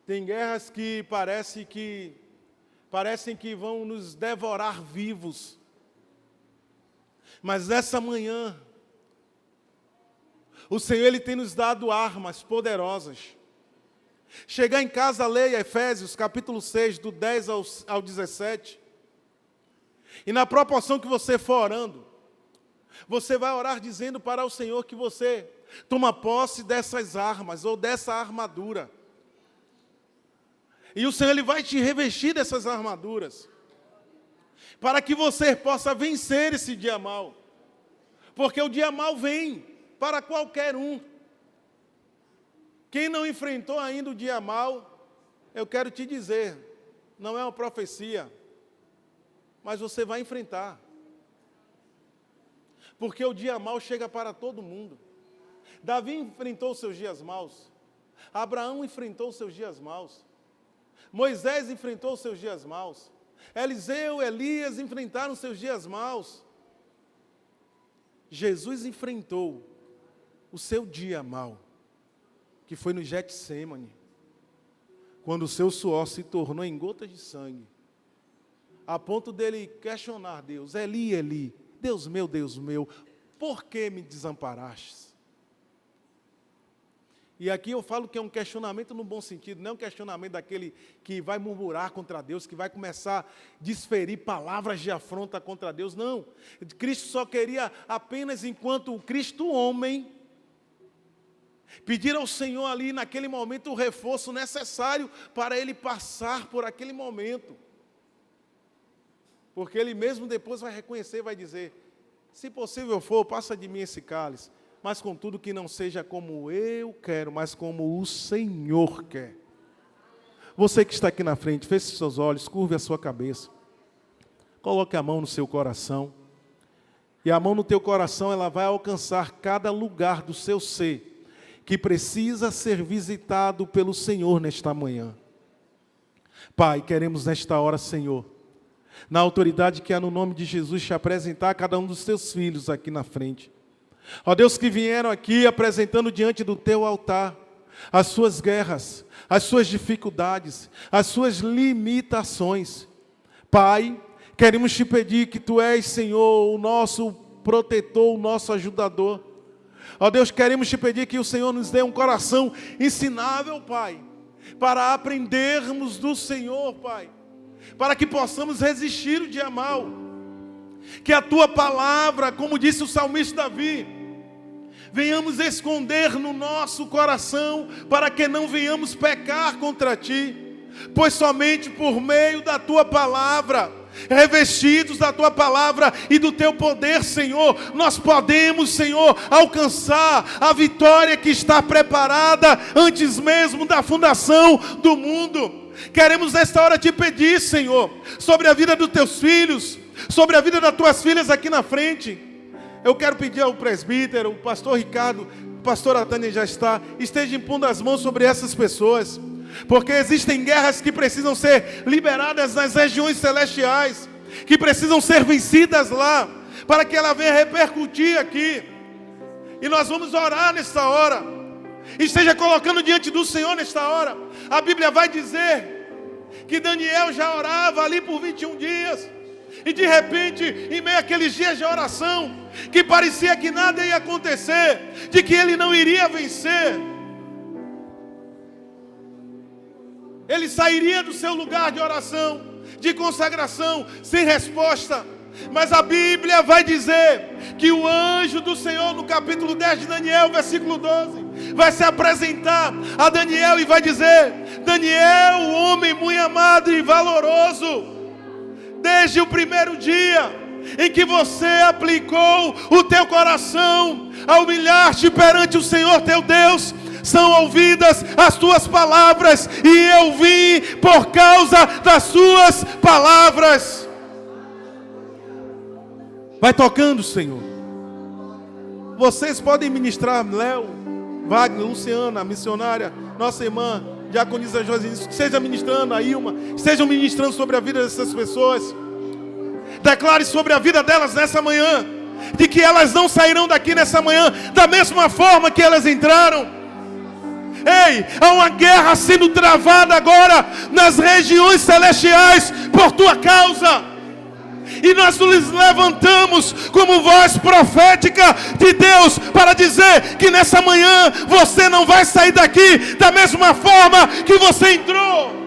Tem guerras que parecem que vão nos devorar vivos. Mas nessa manhã, o Senhor Ele tem nos dado armas poderosas. Chegar em casa, leia Efésios capítulo 6, do 10 ao 17. E na proporção que você for orando, você vai orar dizendo para o Senhor que você toma posse dessas armas ou dessa armadura. E o Senhor Ele vai te revestir dessas armaduras, para que você possa vencer esse dia mau. Porque o dia mau vem para qualquer um. Quem não enfrentou ainda o dia mau, eu quero te dizer, não é uma profecia, mas você vai enfrentar. Porque o dia mau chega para todo mundo. Davi enfrentou os seus dias maus. Abraão enfrentou os seus dias maus. Moisés enfrentou os seus dias maus. Eliseu, Elias enfrentaram os seus dias maus. Jesus enfrentou o seu dia mau, que foi no Getsêmani, quando o seu suor se tornou em gotas de sangue, a ponto dele questionar Deus: Eli, Eli, Deus meu, por que me desamparastes? E aqui eu falo que é um questionamento no bom sentido, não é um questionamento daquele que vai murmurar contra Deus, que vai começar a desferir palavras de afronta contra Deus, não. Cristo só queria apenas, enquanto o Cristo homem, pedir ao Senhor ali naquele momento o reforço necessário para ele passar por aquele momento. Porque ele mesmo depois vai reconhecer e vai dizer: se possível for, passa de mim esse cálice, mas contudo que não seja como eu quero, mas como o Senhor quer. Você que está aqui na frente, feche seus olhos, curve a sua cabeça, coloque a mão no seu coração, e a mão no teu coração, ela vai alcançar cada lugar do seu ser, que precisa ser visitado pelo Senhor nesta manhã. Pai, queremos nesta hora, Senhor, na autoridade que há no nome de Jesus, te apresentar a cada um dos teus filhos aqui na frente. Ó Deus, que vieram aqui apresentando diante do teu altar as suas guerras, as suas dificuldades, as suas limitações. Pai, queremos te pedir que tu és, Senhor, o nosso protetor, o nosso ajudador. Ó Deus, queremos te pedir que o Senhor nos dê um coração ensinável, Pai, para aprendermos do Senhor, Pai, para que possamos resistir o dia mal. Que a tua palavra, como disse o salmista Davi, venhamos esconder no nosso coração, para que não venhamos pecar contra ti, pois somente por meio da tua palavra, revestidos da tua palavra e do teu poder, Senhor, nós podemos, Senhor, alcançar a vitória que está preparada antes mesmo da fundação do mundo. Queremos nesta hora te pedir, Senhor, sobre a vida dos teus filhos, sobre a vida das tuas filhas aqui na frente. Eu quero pedir ao presbítero, o pastor Ricardo, a pastora Tânia já está, esteja impondo as mãos sobre essas pessoas, porque existem guerras que precisam ser liberadas nas regiões celestiais, que precisam ser vencidas lá, para que ela venha repercutir aqui. E nós vamos orar nesta hora, esteja colocando diante do Senhor nesta hora. A Bíblia vai dizer que Daniel já orava ali por 21 dias, e de repente, em meio àqueles dias de oração, que parecia que nada ia acontecer, de que ele não iria vencer, ele sairia do seu lugar de oração, de consagração, sem resposta. Mas a Bíblia vai dizer que o anjo do Senhor, no capítulo 10 de Daniel, versículo 12, vai se apresentar a Daniel e vai dizer: Daniel, um homem muito amado e valoroso, desde o primeiro dia em que você aplicou o teu coração a humilhar-te perante o Senhor teu Deus, são ouvidas as tuas palavras, e eu vim por causa das suas palavras. Vai tocando, Senhor. Vocês podem ministrar, Léo, Wagner, Luciana, a missionária, nossa irmã diaconisa Josinha, seja ministrando, a Ilma, estejam ministrando sobre a vida dessas pessoas. Declare sobre a vida delas nessa manhã, de que elas não sairão daqui nessa manhã da mesma forma que elas entraram. Ei, há uma guerra sendo travada agora nas regiões celestiais por tua causa. E nós nos levantamos como voz profética de Deus para dizer que nessa manhã você não vai sair daqui da mesma forma que você entrou.